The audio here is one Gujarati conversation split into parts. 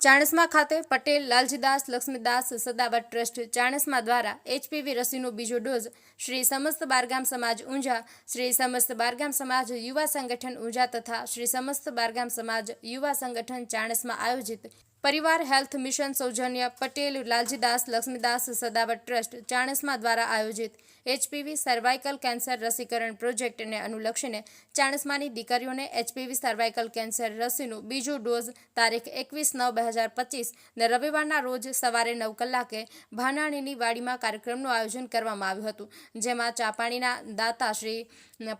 ચાણસ્મા ખાતે પટેલ લાલજીદાસ લક્ષ્મીદાસ સદાવત ટ્રસ્ટ ચાણસ્મા દ્વારા એચપીવી રસીનો બીજો ડોઝ શ્રી સમસ્ત બારગામ સમાજ ઊંઝા, શ્રી સમસ્ત બારગામ સમાજ યુવા સંગઠન ઊંઝા તથા શ્રી સમસ્ત બારગામ સમાજ યુવા સંગઠન ચાણસ્મા આયોજિત પરિવાર હેલ્થ મિશન સૌજન્ય પટેલ લાલજીદાસ લક્ષ્મીદાસ સદાવત ટ્રસ્ટ ચાણસ્મા દ્વારા આયોજિત એચપીવી સર્વાઇકલ કેન્સર રસીકરણ પ્રોજેક્ટને અનુલક્ષીને ચાણસ્માની દીકરીઓને એચપીવી સર્વાઇકલ કેન્સર રસીનો બીજો ડોઝ તારીખ 21/9/2025 ને રવિવારના રોજ સવારે 9 કલાકે ભાનાણીની વાડીમાં કાર્યક્રમનું આયોજન કરવામાં આવ્યું હતું, જેમાં ચાપાણીના દાતા શ્રી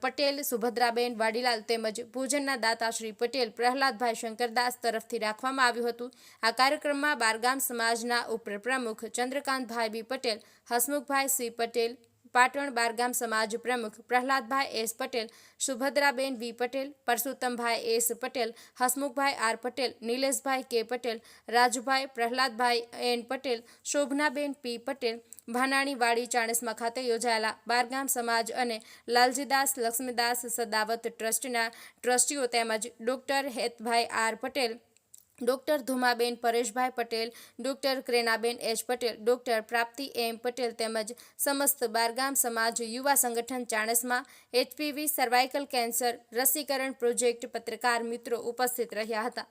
પટેલ સુભદ્રાબેન વાડીલાલ તેમજ પૂજનના દાતા શ્રી પટેલ પ્રહલાદભાઈ શંકરદાસ તરફથી રાખવામાં આવ્યું હતું। આ કાર્યક્રમમાં બારગામ સમાજના ઉપપ્રમુખ ચંદ્રકાંતભાઈ બી પટેલ, હસમુખભાઈ સી પટેલ, પાટણ બારગામ સમાજ પ્રમુખ પ્રહલાદભાઈ એસ પટેલ, સુભદ્રાબેન વી પટેલ, પરસોત્તમભાઈ એસ પટેલ, હસમુખભાઈ આર પટેલ, નિલેશભાઈ કે પટેલ, રાજુભાઈ પ્રહલાદભાઈ એન પટેલ, શોભનાબેન પી પટેલ ભાનાણીવાડી ચાણસ્મા ખાતે યોજાયેલા બારગામ સમાજ અને લાલજીદાસ લક્ષ્મીદાસ સદાવત ટ્રસ્ટના ટ્રસ્ટીઓ તેમજ doctor Hetbhai R Patel, doctor Dhumaben Pareshbhai Patel, doctor Krenaben H Patel, doctor Prapti M Patel તેમજ સમસ્ત બારગામ સમાજ યુવા સંગઠન ચાણસ્મા એચપીવી સર્વાઇકલ કેન્સર રસીકરણ પ્રોજેક્ટ પત્રકાર મિત્રો ઉપસ્થિત રહ્યા હતા।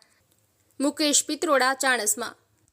મુકેશ પિત્રોડા, ચાણસ્મા।